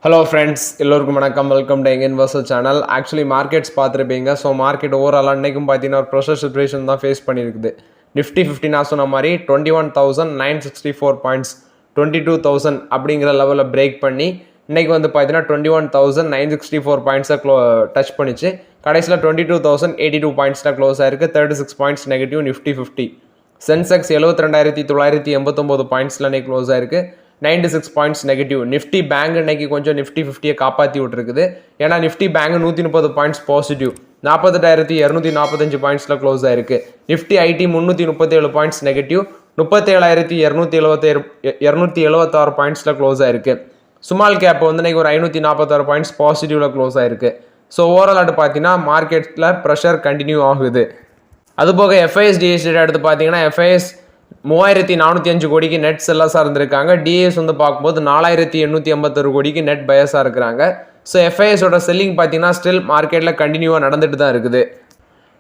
Hello friends, எல்லோருக்கும் வணக்கம். Welcome to young investor channel. Actually markets பார்த்துருப்பீங்க. ஸோ மார்க்கெட் ஓவரால் அன்றைக்கும் பார்த்தீங்கன்னா ஒரு ப்ரெஷர் சிச்சுவேஷன் தான் ஃபேஸ் பண்ணியிருக்குது. நிஃப்டி 50 நான் சொன்ன மாதிரி 21,964 பாயிண்ட்ஸ் 22,000 அப்படிங்கிற லெவலில் பிரேக் பண்ணி இன்றைக்கி வந்து பார்த்தீங்கன்னா 21,964 பாயிண்ட்ஸை டச் பண்ணிச்சு. கடைசியில் 22,082 பாயிண்ட்ஸில் க்ளோஸ் ஆயிருக்கு. 36 பாயிண்ட்ஸ் நெகட்டிவ் நிஃப்டி 50. சென்செக்ஸ் 72,989 பாயிண்ட்ஸில் இன்றைக்கி க்ளோஸ் ஆயிருக்கு. 96 பாயிண்ட்ஸ் நெகட்டிவ். நிஃப்டி பேங்க் இன்னைக்கு கொஞ்சம் நிஃப்டி 50யை காப்பாற்றி விட்டுருக்குது. ஏன்னா நிஃப்டி பேங்க் 130 பாயிண்ட்ஸ் பாசிட்டிவ் 48,245 பாயிண்ட்ஸில் க்ளோஸ் ஆயிருக்கு. நிஃப்டி ஐடி 337 பாயிண்ட்ஸ் நெகட்டிவ் 37,276 பாயிண்ட்ஸில் க்ளோஸ் ஆயிருக்கு. ஸ்மால் கேப் வந்து இன்னைக்கு ஒரு 546 பாயிண்ட்ஸ் பாசிட்டிவ்ல க்ளோஸ் ஆயிருக்கு. ஸோ ஓவரால் பார்த்தீங்கன்னா மார்க்கெட்டில் ப்ரெஷர் கண்டினியூ ஆகுது. அதுபோக எஃப்ஐஎஸ் டிஎஸ் டேட்டா எடுத்து பார்த்தீங்கன்னா எஃப்ஐஎஸ் 3,405 கோடிக்கு நெட் செல்லர்ஸாக இருந்திருக்காங்க. டிஎஸ் வந்து பார்க்கும்போது 4,881 கோடிக்கு நெட் பயஸாக இருக்கிறாங்க. ஸோ எஃப்ஐஎஸோட செல்லிங் பார்த்தீங்கன்னா ஸ்டில் மார்க்கெட்டில் கண்டினியூவாக நடந்துட்டு தான் இருக்குது.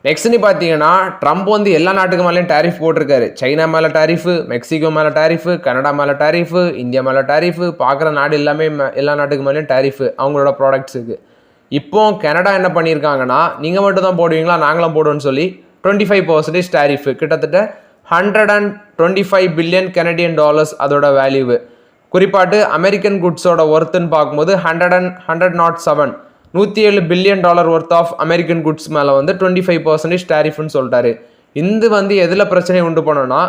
நெக்ஸ்ட்னு பார்த்தீங்கன்னா ட்ரம்ப் வந்து எல்லா நாட்டுக்கு மேலேயும் டேரிஃப் போட்டிருக்காரு. சைனா மேலே டேரிஃபு, மெக்சிகோ மேலே டேரிஃபு, கனடா மேலே டேரிஃபு, இந்தியா மேலே டேரிஃபு, பார்க்குற நாடு எல்லாமே எல்லா நாட்டுக்கு மேலேயும் டேரிஃபு அவங்களோட ப்ராடக்ட்ஸுக்கு. இப்போ கனடா என்ன பண்ணியிருக்காங்கன்னா, நீங்கள் மட்டும் தான் போடுவீங்களா, நாங்களும் போடுவோன்னு சொல்லி 25% டேரிஃபு, கிட்டத்தட்ட 125 பில்லியன் கனடியன் டாலர்ஸ் அதோட வேல்யூவு. குறிப்பாட்டு அமெரிக்கன் குட்ஸோட ஒர்த்துன்னு பார்க்கும்போது 107 billion dollar worth of American goods மேலே வந்து 25% டேரிஃப்னு சொல்லிட்டாரு. இது வந்து எதில் பிரச்சனை உண்டு பண்ணோன்னா,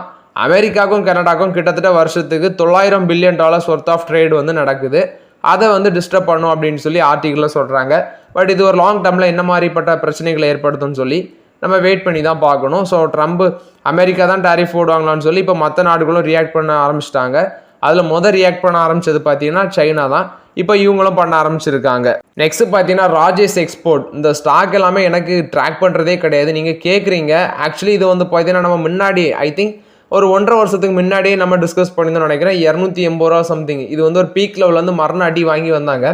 அமெரிக்காவுக்கும் கனடாக்கும் கிட்டத்தட்ட வருஷத்துக்கு 900 billion dollars worth of trade வந்து நடக்குது. அதை வந்து டிஸ்டர்ப் பண்ணும் அப்படின்னு சொல்லி ஆர்டிகிளில் சொல்கிறாங்க. பட் இது ஒரு லாங் டேர்மில் என்ன மாதிரிப்பட்ட பிரச்சனைகளை ஏற்படுத்தும்னு சொல்லி நம்ம வெயிட் பண்ணி தான் பார்க்கணும். ஸோ ட்ரம்ப் அமெரிக்கா தான் டேரிஃப் போடுவாங்களான்னு சொல்லி இப்போ மற்ற நாடுகளும் ரியாக்ட் பண்ண ஆரம்பிச்சிட்டாங்க. அதில் ரியாக்ட் பண்ண ஆரம்பிச்சது பார்த்தீங்கன்னா சைனா தான். இப்போ இவங்களும் பண்ண ஆரம்பிச்சிருக்காங்க. நெக்ஸ்ட் பார்த்தீங்கன்னா ராஜேஷ் எக்ஸ்போர்ட். இந்த ஸ்டாக் எல்லாமே எனக்கு ட்ராக் பண்ணுறதே கிடையாது. நீங்கள் கேட்குறீங்க. ஆக்சுவலி இது வந்து பார்த்தீங்கன்னா நம்ம முன்னாடி ஐ திங்க் ஒரு 1.5 வருஷத்துக்கு முன்னாடியே நம்ம டிஸ்கஸ் பண்ணியிருந்தோம்னு நினைக்கிறேன். 280 ரூபா சம்திங். இது வந்து ஒரு பீக் லெவலில் வந்து மரண அடி வாங்கி வந்தாங்க.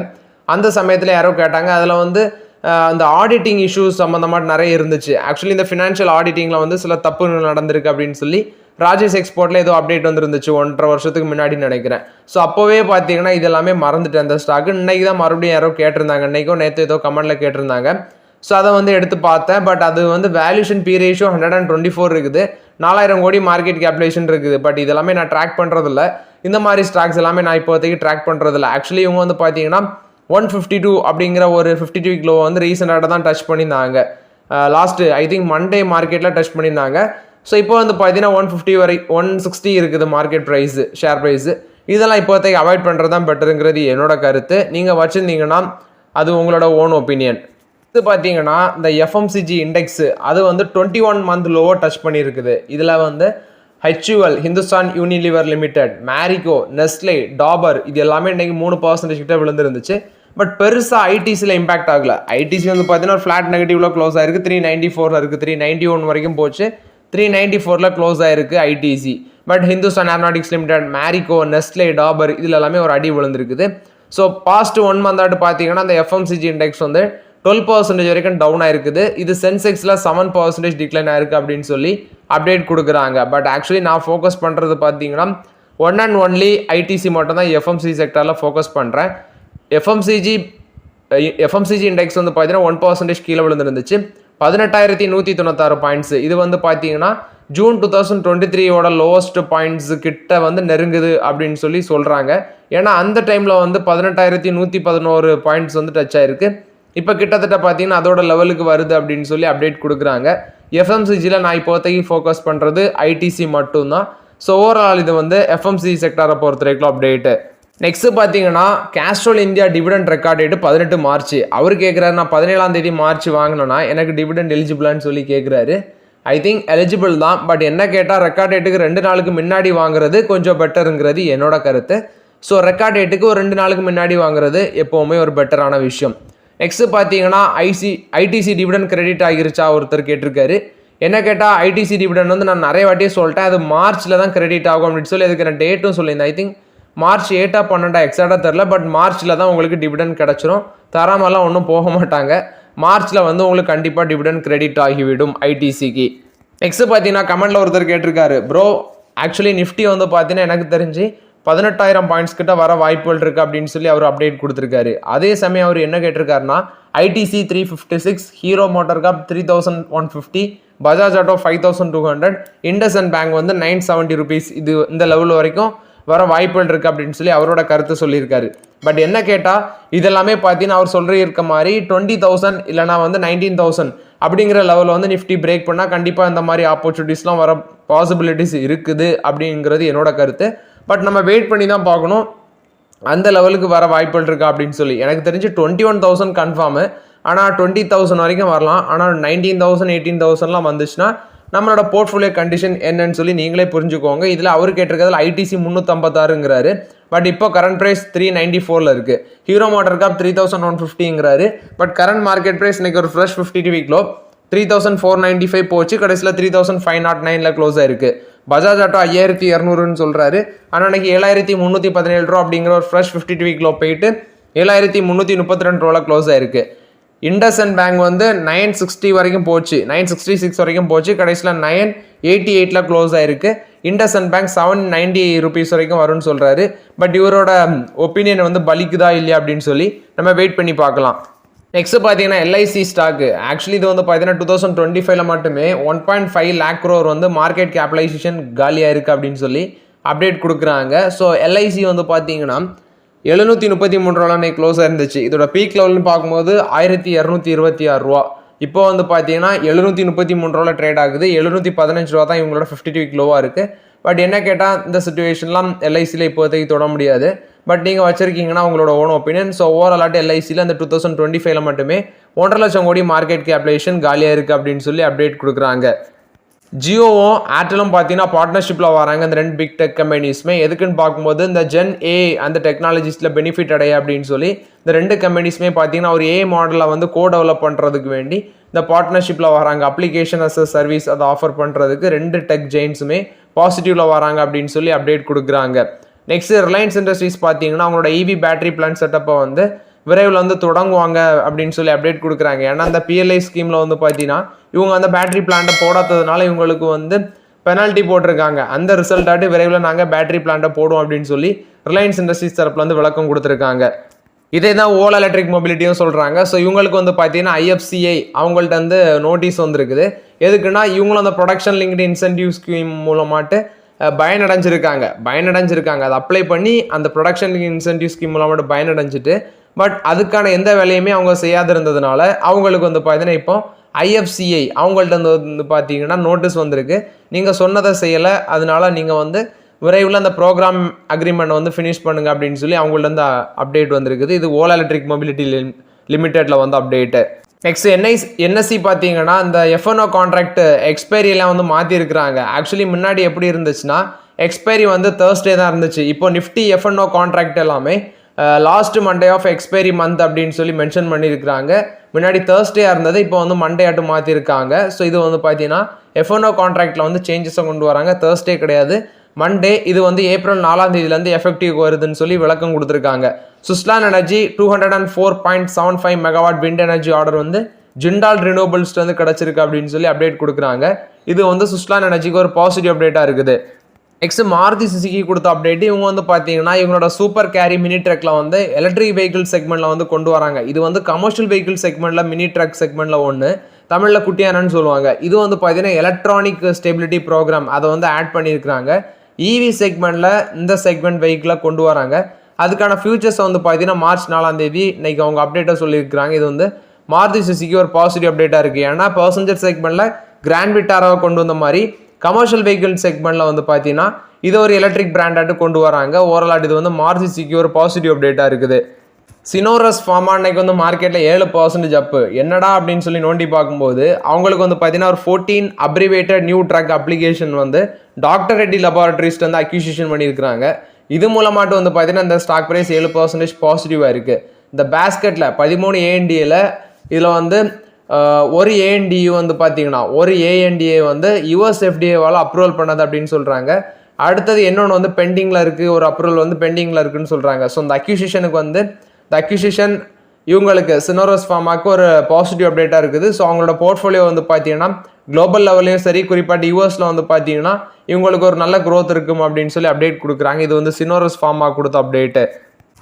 அந்த சமயத்தில் யாரோ கேட்டாங்க. அதில் வந்து அந்த ஆடிட்டிங் இஷ்யூஸ் சம்மந்தமாக நிறைய இருந்துச்சு. ஆக்சுவலி இந்த ஃபினான்ஷியல் ஆடிட்டிங்கில் வந்து சில தப்புகள் நடந்திருக்கு அப்படின்னு சொல்லி ராஜேஷ் எக்ஸ்போர்ட்டில் ஏதோ அப்டேட் வந்துருந்துச்சு 1.5 வருஷத்துக்கு முன்னாடி நினைக்கிறேன். ஸோ அப்போவே பார்த்தீங்கன்னா இதெல்லாமே மறந்துட்டு அந்த ஸ்டாக்கு இன்னைக்கு தான் மறுபடியும் யாரோ கேட்டிருந்தாங்க. இன்றைக்கோ நேற்று ஏதோ கமெண்ட்டில் கேட்டிருந்தாங்க. ஸோ அதை வந்து எடுத்து பார்த்தேன். பட் அது வந்து வேல்யூஷன் பி ரேஷியோ 124 இருக்குது. 4000 கோடி மார்க்கெட் கேபிடேஷன் இருக்குது. பட் இதெல்லாமே நான் ட்ராக் பண்ணுறதில்ல. இந்த மாதிரி ஸ்டாக்ஸ் எல்லாமே நான் இப்போதைக்கு ட்ராக் பண்ணுறதில்ல. ஆக்சுவலி இவங்க வந்து பார்த்தீங்கன்னா 152 அப்படிங்கிற ஒரு 52 வீக் லோ வந்து ரீசெண்டாக தான் டச் பண்ணியிருந்தாங்க. லாஸ்ட்டு ஐ திங்க் மண்டே மார்க்கெட்டில் டச் பண்ணியிருந்தாங்க. ஸோ இப்போ வந்து பார்த்தீங்கன்னா 150 வரை 160 இருக்குது மார்க்கெட் ப்ரைஸு, ஷேர் ப்ரைஸு. இதெல்லாம் இப்போதைக்கு அவாய்ட் பண்ணுறது தான் பெட்டருங்கிறது என்னோட கருத்து. நீங்கள் வச்சுருந்தீங்கன்னா அது உங்களோட ஓன் ஒப்பீனியன். இது பார்த்தீங்கன்னா இந்த எஃப்எம்சிஜி இண்டெக்ஸு அது வந்து 21 மந்த் லோவை டச் பண்ணியிருக்குது. இதில் வந்து HUL, Hindustan Unilever limited, Marico, Nestle, Dabur இது எல்லாமே இன்றைக்கி 3% கிட்ட விழுந்துருந்துச்சு. பட் பெருசாக ஐடிசியில் இம்பாக்ட் ஆகலை. ஐடிசி வந்து பார்த்தீங்கன்னா ஒரு ஃப்ளாட் நெகட்டிவில் க்ளோஸ் ஆயிருக்கு. 394 இருக்குது. 391 வரைக்கும் போச்சு. 394 க்ளோஸ் ஆயிருக்கு ITC. But Hindustan aeronautics limited, Marico, Nestle, Dabur இதில் எல்லாமே ஒரு அடி விழுந்திருக்குது. ஸோ பாஸ்ட் 1 மந்த் பார்த்தீங்கன்னா அந்த எஃப்எம்சிஜி இண்டெக்ஸ் வந்து 12% வரைக்கும் டவுன் ஆயிருக்குது. இது சென்செக்ஸில் 7% டிக்ளைன் ஆயிருக்கு அப்படின்னு சொல்லி அப்டேட் கொடுக்குறாங்க. பட் ஆக்சுவலி நான் ஃபோக்கஸ் பண்ணுறது பார்த்தீங்கன்னா ஒன் அண்ட் ஒன்லி ஐடிசி மட்டும் தான் எஃப்எம்சிஜி செக்டரில் ஃபோக்கஸ் பண்ணுறேன். எஃப்எம்சிஜி இண்டெக்ஸ் வந்து பார்த்தீங்கன்னா 1% கீழே விழுந்துருந்துச்சு. 18,196 பாயிண்ட்ஸு. இது வந்து பார்த்தீங்கன்னா ஜூன் 2023 லோவஸ்ட் பாயிண்ட்ஸு கிட்ட வந்து நெருங்குது அப்படின்னு சொல்லி சொல்கிறாங்க. ஏன்னா அந்த டைமில் வந்து 18,111 பாயிண்ட்ஸ் வந்து டச் ஆயிருக்கு. இப்போ கிட்டத்தட்ட பார்த்தீங்கன்னா அதோட லெவலுக்கு வருது அப்படின்னு சொல்லி அப்டேட் கொடுக்குறாங்க. எஃப்எம்சிஜியில் நான் இப்போதைக்கு ஃபோக்கஸ் பண்ணுறது ஐடிசி மட்டும்தான். ஸோ ஓவரால் இது வந்து எஃப்எம்சிஜி செக்டாரை பொறுத்த வரைக்கும் அப்டேட்டு. நெக்ஸ்ட்டு பார்த்தீங்கன்னா Castrol India dividend record date 18 March. அவர் கேட்குறாரு, நான் 17ஆம் தேதி மார்ச் வாங்கினேன்னா எனக்கு டிவிடெண்ட் எலிஜிபிளான்னு சொல்லி கேட்குறாரு. ஐ திங்க் எலிஜிபிள் தான். பட் என்ன கேட்டால் ரெக்கார்ட் டேட்டுக்கு 2 நாளுக்கு முன்னாடி வாங்குறது கொஞ்சம் பெட்டருங்கிறது என்னோட கருத்து. ஸோ ரெக்கார்ட் டேட்டுக்கு ஒரு 2 நாளுக்கு முன்னாடி வாங்குறது எப்போவுமே ஒரு பெட்டரான விஷயம். நெக்ஸ்ட்டு பார்த்தீங்கன்னா ஐடிசி டிவிடெண்ட் கிரெடிட் ஆகிருச்சா ஒருத்தர் கேட்டிருக்காரு. என்ன கேட்டால் ஐடிசி டிவிடெண்ட் வந்து நான் நிறைய வாட்டியே சொல்லிட்டேன். அது மார்ச்சில் தான் கிரெடிட் ஆகும் அப்படின்னு சொல்லி அதுக்கு நான் டேட்டும் சொல்லியிருந்தேன். ஐ திங்க் மார்ச் 8 12 எக்ஸாக்டாக தெரில. பட் மார்ச்சில் தான் உங்களுக்கு டிவிடெண்ட் கிடச்சிரும். தராமலாம் ஒன்றும் போக மாட்டாங்க. மார்ச்சில் வந்து உங்களுக்கு கண்டிப்பாக டிவிடெண்ட் கிரெடிட் ஆகிவிடும் ஐடிசிக்கு. நெக்ஸ்ட்டு பார்த்தீங்கன்னா கமெண்ட்டில் ஒருத்தர் கேட்டிருக்காரு, ப்ரோ ஆக்சுவலி நிஃப்டி வந்து பார்த்தீங்கன்னா எனக்கு தெரிஞ்சு 18,000 பாயிண்ட்ஸ் கிட்ட வர வாய்ப்புகள் இருக்குது அப்படின்னு சொல்லி அவர் அப்டேட் கொடுத்துருக்காரு. அதே சமயம் அவர் என்ன கேட்டிருக்காருன்னா ITC 356, ஹீரோ மோட்டார் காப் 3,150, பஜாஜ் ஆட்டோ 5,200, இண்டஸ்இண்ட் பேங்க் வந்து 970 rupees, இது இந்த லெவல் வரைக்கும் வர வாய்ப்புகள் இருக்குது அப்படின்னு சொல்லி அவரோட கருத்து சொல்லியிருக்காரு. பட் என்ன கேட்டால் இதெல்லாமே பார்த்தீங்கன்னா அவர் சொல்லியிருக்க மாதிரி 20,000 இல்லைனா வந்து 19,000 அப்படிங்கிற லெவலில் வந்து நிஃப்டி பிரேக் பண்ணால் கண்டிப்பாக இந்த மாதிரி ஆப்பர்ச்சுனிட்டிஸ்லாம் வர பாசிபிலிட்டிஸ் இருக்குது அப்படிங்கிறது என்னோட கருத்து. பட் நம்ம வெயிட் பண்ணி தான் பார்க்கணும் அந்த லெவலுக்கு வர வாய்ப்புகள் இருக்கா அப்படின்னு சொல்லி. எனக்கு தெரிஞ்சு 21,000 கன்ஃபார்மு, ஆனால் 20,000 வரைக்கும் வரலாம். ஆனால் 19,000 18,000லாம் வந்துச்சுன்னா நம்மளோட போர்ட்ஃபோலியோ கண்டிஷன் என்னன்னு சொல்லி நீங்களே புரிஞ்சுக்கோங்க. இதில் அவர் கேட்டிருக்கிறதுல ITC 356ங்கிறாரு, பட் இப்போ கரண்ட் ப்ரைஸ் 394 இருக்குது. ஹீரோ மோட்டார் காப் 3,150ங்கிறாரு, பட் கரண்ட் மார்க்கெட் ப்ரைஸ் இன்னைக்கு ஒரு ஃப்ரெஷ் 52 வீக் லோ 3,495 போச்சு, கடைசியில் 3,509 க்ளோஸ் ஆயிருக்கு. பஜாஜ் ஆட்டோ 5,200ன்னு சொல்கிறாரு, ஆனால் அன்றைக்கி 7,317 ரூபா அப்படிங்கிற ஒரு ஃப்ரெஷ் 52 வீக் லோ போயிட்டு 7,332 ரூபாவில் க்ளோஸ் ஆயிருக்கு. இண்டஸ்இண்ட் பேங்க் வந்து 960 வரைக்கும் போச்சு, 966 வரைக்கும் போச்சு, கடைசியில் 988 க்ளோஸ் ஆயிருக்கு. இண்டஸ்இண்ட் பேங்க் 790 rupees வரைக்கும் வரும்னு சொல்கிறாரு. பட் இவரோட ஒப்பீனியன் வந்து பலிக்குதா இல்லையா அப்படின்னு சொல்லி நம்ம வெயிட் பண்ணி பார்க்கலாம். நெக்ஸ்ட் பார்த்தீங்கன்னா LIC ஸ்டாக்கு. ஆக்சுவலி இது வந்து பார்த்தீங்கன்னா 2025 மட்டுமே 1.5 lakh crore வந்து மார்க்கெட் கேபிடலைசேஷன் காலியாக இருக்குது அப்படின்னு சொல்லி அப்டேட் கொடுக்குறாங்க. ஸோ LIC வந்து பார்த்தீங்கன்னா 733 ரூபாய் க்ளோஸ் இருந்துச்சு. இதோட பீக் லெவல்னு பார்க்கும்போது 1,226 ரூபா. இப்போ வந்து பார்த்தீங்கன்னா 733 ரூபாய் ட்ரேட் ஆகுது. 715 ரூபா தான் இவங்களோட 52 வீக் லோவாக இருக்குது. பட் என்ன கேட்டால் இந்த சுச்சுவேஷன்லாம் LICயில் இப்போதைக்கு தொட முடியாது. பட் நீங்கள் வச்சுருக்கீங்கன்னா உங்களோட ஓன் ஒப்பீனியன். ஸோ ஓவராலாட்டு LICயில் அந்த 2025 மட்டுமே 1.5 லட்சம் கோடி மார்க்கெட் கேபிடலைசேஷன் காலியாக இருக்குது அப்படின்னு சொல்லி அப்டேட் கொடுக்குறாங்க. ஜியோவும் ஏர்டெலும் பார்த்தீங்கன்னா பார்ட்னர்ஷிப்பில் வராங்க இந்த 2 பிக் டெக் கம்பெனிஸுமே. எதுக்குன்னு பார்க்கும்போது இந்த Gen A அந்த டெக்னாலஜிஸில் பெனிஃபிட் அடைய அப்படின்னு சொல்லி இந்த 2 கம்பெனிஸுமே பார்த்தீங்கன்னா ஒரு AI மாடலில் வந்து டெவலப் பண்ணுறதுக்கு வேண்டி இந்த பார்ட்னர்ஷிப்பில் வராங்க. அப்ளிகேஷன் அஸ் அ சர்வீஸ் அதை ஆஃபர் பண்ணுறதுக்கு 2 டெக் ஜெயின்ஸுமே பாசிட்டிவில் வராங்க அப்படின்னு சொல்லி அப்டேட் கொடுக்குறாங்க. நெக்ஸ்ட் ரிலையன்ஸ் இண்டஸ்ட்ரீஸ் பார்த்தீங்கன்னா அவங்களோட EV பேட்டரி பிளான்ட் செட்டப்பை வந்து விரைவில் வந்து தொடங்குவாங்க அப்படின்னு சொல்லி அப்டேட் கொடுக்குறாங்க. ஏன்னா அந்த PLI ஸ்கீமில் வந்து பார்த்தீங்கன்னா இவங்க அந்த பேட்டரி பிளான்ட்டை போடாததுனால இவங்களுக்கு வந்து பெனால்ட்டி போட்டிருக்காங்க. அந்த ரிசல்ட்டாட்டு விரைவில் நாங்கள் பேட்டரி பிளான்ட்டை போடுவோம் அப்படின்னு சொல்லி ரிலையன்ஸ் இண்டஸ்ட்ரீஸ் தரப்பில் வந்து விளக்கம் கொடுத்துருக்காங்க. இதே தான் ஓலா எலக்ட்ரிக் மொபிலிட்டியும் சொல்கிறாங்க. ஸோ இவங்களுக்கு வந்து பார்த்தீங்கன்னா IFCI அவங்கள்ட்ட வந்து நோட்டீஸ் வந்துருக்குது. எதுக்குன்னா இவங்களும் அந்த ப்ரொடக்ஷன் லிங்க்டு இன்சென்டிவ் ஸ்கீம் மூலமாட்டு பயனடைஞ்சிருக்காங்க. அதை அப்ளை பண்ணி அந்த ப்ரொடக்ஷன் இன்சென்டிவ் ஸ்கீம் மூலமாட்டு பயனடைஞ்சிட்டு பட் அதுக்கான எந்த வேலையுமே அவங்க செய்யாத இருந்ததுனால அவங்களுக்கு வந்து பார்த்தீங்கன்னா இப்போ IFCI அவங்கள்ட்ட வந்து பார்த்தீங்கன்னா நோட்டீஸ் வந்திருக்கு. நீங்கள் சொன்னதை செய்யலை, அதனால நீங்கள் வந்து விரைவில் அந்த ப்ரோக்ராம் அக்ரிமெண்ட் வந்து ஃபினிஷ் பண்ணுங்க அப்படின்னு சொல்லி அவங்கள்ட்ட வந்து அப்டேட் வந்திருக்குது. இது ஓலா எலக்ட்ரிக் மொபிலிட்டி லிமிடெட்டில் வந்து அப்டேட்டு. நெக்ஸ்ட் NSE பார்த்தீங்கன்னா இந்த FNO கான்ட்ராக்ட் எக்ஸ்பைரியெல்லாம் வந்து மாற்றிருக்கிறாங்க. ஆக்சுவலி முன்னாடி எப்படி இருந்துச்சுன்னா எக்ஸ்பைரி வந்து Thursday தான் இருந்துச்சு. இப்போ நிஃப்டி FNO கான்ட்ராக்ட் எல்லாமே last Monday of expiry month அப்படின்னு சொல்லி மென்ஷன் பண்ணியிருக்கிறாங்க. முன்னாடி Thursday இருந்தது, இப்போ வந்து மண்டே ஆட்டு மாற்றிருக்காங்க. ஸோ இது வந்து பார்த்தீங்கன்னா FNO கான்ட்ராக்டில் வந்து சேஞ்சஸை கொண்டு வராங்க. Thursday கிடையாது, மண்டே. இது வந்து ஏப்ரல் 4ஆம் தேதியிலேருந்து எஃபெக்டிவ் வருதுன்னு சொல்லி விளக்கம் கொடுத்துருக்காங்க. Suzlon energy 204.75 megawatt wind energy order வந்து ஜிண்டால் ரினியூவபிள்ஸ் வந்து கிடச்சிருக்கு அப்படின்னு சொல்லி அப்டேட் கொடுக்குறாங்க. இது வந்து சுஸ்லான் எனர்ஜிக்கு ஒரு பாசிட்டிவ் அப்டேட்டாக இருக்குது. நெக்ஸ்ட் மாருதி சுசுகி கொடுத்த அப்டேட். இவங்க வந்து பார்த்தீங்கன்னா இவங்களோட சூப்பர் கேரி மினி ட்ரக்கில் வந்து எலக்ட்ரிக் வெஹிக்கிள் செக்மெண்ட்டில் வந்து கொண்டு வராங்க. இது வந்து கமர்ஷியல் வெஹிக்கிள் செக்மெண்ட்டில் மினி ட்ரக் செக்மெண்ட்டில் ஒன்று, தமிழில் குட்டியானன்னு சொல்லுவாங்க. இது வந்து பார்த்தீங்கன்னா எலக்ட்ரானிக் ஸ்டெபிலிட்டி ப்ரோக்ராம் அதை வந்து ஆட் பண்ணியிருக்கிறாங்க. EV செக்மெண்ட்டில் இந்த செக்மெண்ட் வெஹிக்கிளை கொண்டு வராங்க. அதுக்கான ஃபியூச்சர்ஸை வந்து பார்த்தீங்கன்னா மார்ச் 4ஆம் தேதி இன்னைக்கு அவங்க அப்டேட்டாக சொல்லியிருக்கிறாங்க. இது வந்து மாருதி சுசுகி ஒரு பாசிட்டிவ் அப்டேட்டாக இருக்குது. ஏன்னா பேசஞ்சர் செக்மெண்ட்டில் கிராண்ட் விட்டாராவை கொண்டு வந்த மாதிரி கமர்ஷியல் வெஹிக்கிள் செக்மெண்ட்டில் வந்து பார்த்தீங்கன்னா இது ஒரு எலக்ட்ரிக் பிராண்டாட்டு கொண்டு வராங்க. ஓவரால் இது வந்து மாருதி சுசுகி ஒரு பாசிட்டிவ் அப்டேட்டாக இருக்குது. சினோரஸ் ஃபார்மா அன்னைக்கு வந்து மார்க்கெட்டில் 7% அப்பு. என்னடா அப்படின்னு சொல்லி நோண்டி பார்க்கும்போது அவங்களுக்கு வந்து பார்த்தீங்கன்னா ஒரு 14 அப்ரிவேட்டட் நியூ ட்ரக் அப்ளிகேஷன் வந்து டாக்டர் ரெட்டி லெபார்டரிஸ்ட் வந்து அக்யூசிஷன் பண்ணியிருக்கிறாங்க. இது மூலமாட்டு வந்து பார்த்தீங்கன்னா இந்த ஸ்டாக் ப்ரைஸ் 7% பாசிட்டிவாக இருக்குது. இந்த பேஸ்கெட்டில் 13 ANDAல இதில் வந்து ஒரு ANDA வந்து பார்த்தீங்கன்னா ஒரு ANDA வந்து US FDAவால் அப்ரூவல் பண்ணது அப்படின்னு சொல்கிறாங்க. அடுத்தது இன்னொன்று வந்து பெண்டிங்கில் இருக்குது, ஒரு அப்ரூவல் வந்து பெண்டிங்கில் இருக்குதுன்னு சொல்கிறாங்க. ஸோ இந்த அக்யூசிஷனுக்கு வந்து இந்த அக்யூசிஷன் இவங்களுக்கு சினோரஸ் ஃபார்மாக்கு ஒரு பாசிட்டிவ் அப்டேட்டாக இருக்குது. ஸோ அவங்களோட போர்ட்ஃபோலியோ வந்து பார்த்தீங்கன்னா குளோபல் லெவல்லையும் சரி, குறிப்பாக யூஎஸில் வந்து பார்த்தீங்கன்னா இவங்களுக்கு ஒரு நல்ல க்ரோத் இருக்கும் அப்படின்னு சொல்லி அப்டேட் கொடுக்குறாங்க. இது வந்து சினோரஸ் ஃபார்மா கொடுத்த அப்டேட்டு.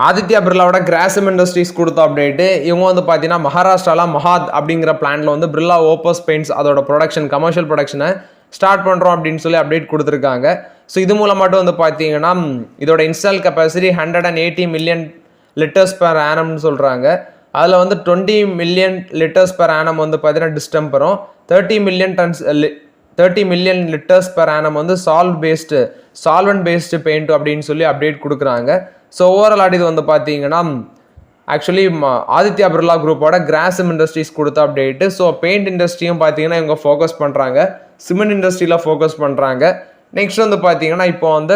ஆதித்யா பிர்லாவோட கிராசிம் இண்டஸ்ட்ரீஸ் கொடுத்த அப்டேட்டு. இவங்க வந்து பார்த்தீங்கன்னா மகாராஷ்டிராவில் மஹாத் அப்படிங்கிற பிளான்ல வந்து பிர்லா ஓப்பஸ் பெயிண்ட்ஸ் அதோட ப்ரொடக்ஷன் கமர்ஷியல் ப்ரொடக்ஷனை ஸ்டார்ட் பண்ணுறோம் அப்படின்னு சொல்லி அப்டேட் கொடுத்துருக்காங்க. ஸோ இது மூலமாட்டும் வந்து பார்த்தீங்கன்னா இதோட install capacity 180 million litres per ஆனம்னு சொல்கிறாங்க. அதில் வந்து 20 மில்லியன் லிட்டர்ஸ் பெர் ஆனம் வந்து பார்த்தீங்கன்னா டிஸ்டம்பரும், 30 மில்லியன் லிட்டர்ஸ் பெர் ஆனம் வந்து சால்வெண்ட் பேஸ்டு பெயிண்ட் அப்படின்னு சொல்லி அப்டேட் கொடுக்குறாங்க. ஸோ ஓவரால் இது வந்து பார்த்தீங்கன்னா ஆக்சுவலி ஆதித்யா பிர்லா குரூப்போட கிராசிம் இண்டஸ்ட்ரீஸ் கொடுத்த அப்டேட்டு. ஸோ பெயிண்ட் இண்டஸ்ட்ரியும் பார்த்தீங்கன்னா இவங்க ஃபோக்கஸ் பண்ணுறாங்க, சிமெண்ட் இண்டஸ்ட்ரியில் ஃபோக்கஸ் பண்ணுறாங்க. நெக்ஸ்ட் வந்து பார்த்தீங்கன்னா இப்போ வந்து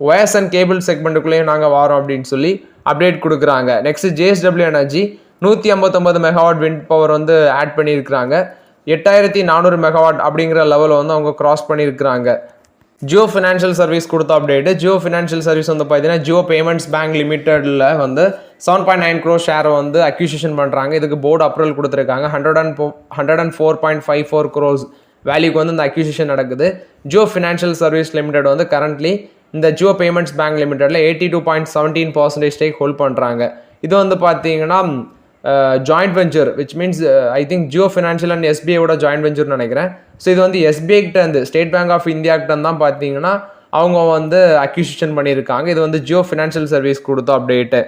ஒயர்ஸ் அண்ட் கேபிள் செக்மெண்ட்டுக்குள்ளேயும் நாங்கள் வரோம் அப்படின்னு சொல்லி அப்டேட் கொடுக்குறாங்க. Next JSW energy 159 megawatt wind power வந்து ஆட் பண்ணியிருக்கிறாங்க. 8400 மெகாவாட் அப்படிங்கிற லெவலில் வந்து அவங்க கிராஸ் பண்ணியிருக்கிறாங்க. ஜியோ ஃபினான்ஷியல் சர்வீஸ் கொடுத்த அப்டேட்டு. ஜியோ ஃபினான்ஷியல் சர்வீஸ் வந்து பார்த்தீங்கன்னா ஜியோ பேமெண்ட்ஸ் பேங்க் லிமிடெடில் வந்து 7.9 crore ஷேரை வந்து அக்யூசிஷன் பண்ணுறாங்க. இதுக்கு போர்டு அப்ரூவல் கொடுத்துருக்காங்க. 104.54 crores வேல்யூக்கு வந்து இந்த அக்யூசிஷன் நடக்குது. ஜியோ ஃபினான்ஷியல் சர்வீஸ் லிமிடெட் வந்து கரண்ட்லி இந்த ஜியோ பேமெண்ட்ஸ் பேங்க் லிமிடெடில் 82.17% ஸ்டேக் ஹோல்ட் பண்ணுறாங்க. இது வந்து பார்த்தீங்கன்னா joint venture, which means I think Jio financial and SBIயோட ஜாயிண்ட் வெஞ்சர்னு நினைக்கிறேன். ஸோ இது வந்து SBI கிட்ட இருந்து, ஸ்டேட் பேங்க் ஆஃப் இந்தியா கிட்ட தான் பார்த்தீங்கன்னா அவங்க வந்து அக்யூசிஷன் பண்ணியிருக்காங்க. இது வந்து ஜியோ ஃபினான்ஷியல் சர்வீஸ் கொடுத்த அப்டேட்டு.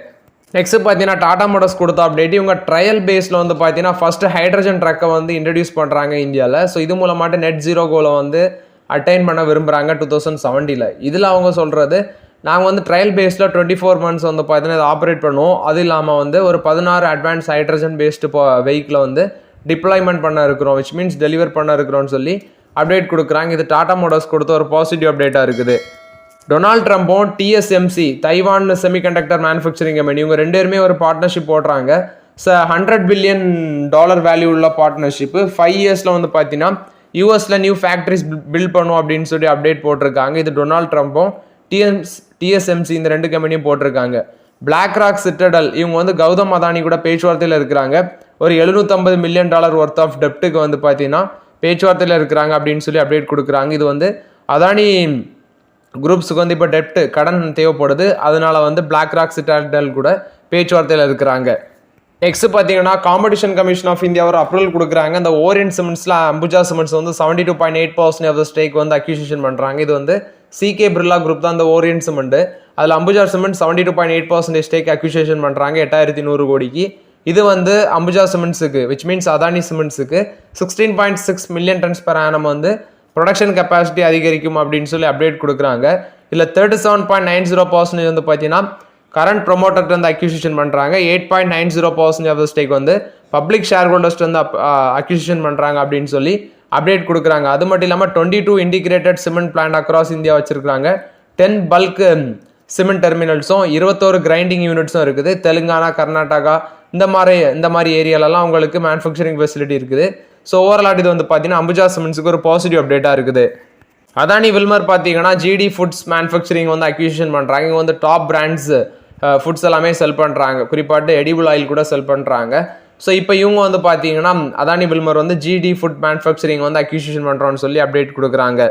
நெக்ஸ்ட் பார்த்தீங்கன்னா டாடா மோட்டார்ஸ் கொடுத்த அப்டேட். இவங்க ட்ரையல் பேஸில் வந்து பார்த்தீங்கன்னா ஃபர்ஸ்ட் ஹைட்ரஜன் ட்ரக்கை வந்து இன்ட்ரடியூஸ் பண்ணுறாங்க இந்தியாவில். ஸோ இது மூலமாட்டு நெட் ஜீரோ கோலை வந்து அட்டைன் பண்ண விரும்புகிறாங்க 2070. இதில் அவங்க சொல்கிறது, நாங்கள் வந்து ட்ரையல் பேஸில் 24 months வந்து பார்த்தீங்கன்னா இதை ஆப்ரேட் பண்ணுவோம். அது இல்லாமல் வந்து ஒரு 16 அட்வான்ஸ் ஹைட்ரஜன் பேஸ்டு வெஹிக்கிளை வந்து டிப்ளாய்மெண்ட் பண்ண இருக்கிறோம், விச் மீன்ஸ் டெலிவர் பண்ண இருக்கிறோம்னு சொல்லி அப்டேட் கொடுக்குறாங்க. இது டாடா மோட்டார்ஸ் கொடுத்த ஒரு பாசிட்டிவ் அப்டேட்டாக இருக்குது. டொனால்ட் ட்ரம்ப்பும் TSMC Taiwan semiconductor manufacturing company இவங்க ரெண்டு பேருமே ஒரு பார்ட்னர்ஷிப் போடுறாங்க. $100 பில்லியன் வேல்யூ உள்ள பார்ட்னர்ஷிப்பு 5 yearsல வந்து பார்த்தீங்கன்னா யூஎஸில் நியூ ஃபேக்ட்ரிஸ் பில்ட் பண்ணும் அப்படின்னு சொல்லி அப்டேட் போட்டிருக்காங்க. இது டொனால்ட் ட்ரம்ப்பும் TSMC இந்த ரெண்டு கம்பெனியும் போட்டிருக்காங்க. பிளாக் ராக் சிட்டடல் இவங்க வந்து கௌதம் அதானி கூட பேச்சுவார்த்தையில் இருக்கிறாங்க. ஒரு $750 மில்லியன் ஒர்த் ஆஃப் டெப்ட்டுக்கு வந்து பார்த்தீங்கன்னா பேச்சுவார்த்தையில் இருக்கிறாங்க அப்படின்னு சொல்லி அப்டேட் கொடுக்குறாங்க. இது வந்து அதானி குரூப்ஸுக்கு வந்து இப்போ கடன் தேவைப்படுது, அதனால வந்து பிளாக் ராக் சிட்டாடல் கூட பேச்சுவார்த்தையில் இருக்கிறாங்க. நெக்ஸ்ட் பார்த்தீங்கன்னா காம்படிஷன் கமிஷன் ஆஃப் இந்தியா ஒரு அப்ரூவல் கொடுக்குறாங்க. இந்த ஓரியன்ட் சிமெண்ட்ஸில் அம்புஜா சிமெண்ட்ஸ் வந்து 72.8% ஆஃப் த ஸ்டேக் வந்து அக்யூசிஷன் பண்ணுறாங்க. இது வந்து CK பிர்லா குரூப் தான் அந்த ஓரியன்ட் சிமெண்ட். அதில் அம்புஜா சிமெண்ட் 72.8% ஸ்டேக் அக்யூசிஷன் பண்ணுறாங்க 8100 கோடிக்கு. இது வந்து அம்புஜா சிமெண்ட்ஸுக்கு, விச் மீன்ஸ் அதானி சிமெண்ட்ஸுக்கு 16.6 மில்லியன் டன்ஸ் பெர் ஆனம் வந்து ப்ரொடக்ஷன் கெப்பாசிட்டி அதிகரிக்கும் அப்படின்னு சொல்லி அப்டேட் கொடுக்குறாங்க. இதில் 37.90% வந்து பார்த்தீங்கன்னா கரண்ட் ப்ரொமோட்டர் வந்து அக்யூசிஷன் பண்ணுறாங்க. 8.90% ஆஃப் த ஸ்டேக் வந்து பப்ளிக் ஷேர் ஹோல்டர்ஸ் வந்து அக்யூசிஷன் பண்ணுறாங்க அப்படின்னு சொல்லி அப்டேட் கொடுக்குறாங்க. அது மட்டும் இல்லாமல் 22 integrated cement plant across India வச்சிருக்காங்க. 10 பல்க் சிமெண்ட் டெர்மினல்ஸும் 21 கிரைண்டிங் யூனிட்ஸும் இருக்குது. தெலுங்கானா, கர்நாடகா இந்த மாதிரி ஏரியாலலாம் உங்களுக்கு மேனுஃபேக்சரிங் ஃபெசிலிட்டி இருக்குது. ஸோ ஓவரால் இது வந்து பார்த்தீங்கன்னா அம்புஜா சிமெண்ட்ஸுக்கு ஒரு பாசிட்டிவ் அப்டேட்டாக இருக்குது. அதானி வில்மர் பார்த்தீங்கன்னா GD ஃபுட்ஸ் மேனுஃபேக்சரிங் வந்து அக்யூசிஷன் பண்ணுறாங்க. இங்கே வந்து டாப் பிராண்ட்ஸ் ஃபுட்ஸ் எல்லாமே செல் பண்ணுறாங்க, குறிப்பாட்டு எடிபிள் ஆயில் கூட செல் பண்ணுறாங்க. ஸோ இப்போ இவங்க வந்து பார்த்தீங்கன்னா அதானி வில்மர் வந்து GD ஃபுட் மேனுஃபேக்சரிங் வந்து அக்யூசிஷன் பண்ணுறோன்னு சொல்லி அப்டேட் கொடுக்குறாங்க.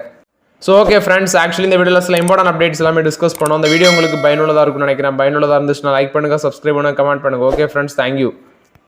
ஸோ ஓகே ஃப்ரெண்ட்ஸ், ஆக்சுவலி இந்த வீடியோவில் சில இம்பார்ட்டன்ட் அப்டேட்ஸ் எல்லாமே டிஸ்கஸ் பண்ணோம். இந்த வீடியோ உங்களுக்கு பயனுள்ளதாக இருக்கும்னு நினைக்கிறேன். பயனுள்ளதாக இருந்துச்சுன்னா லைக் பண்ணுங்கள், சப்ஸ்கிரைப் பண்ணுங்கள், கமெண்ட் பண்ணுங்கள். Okay friends, thank you.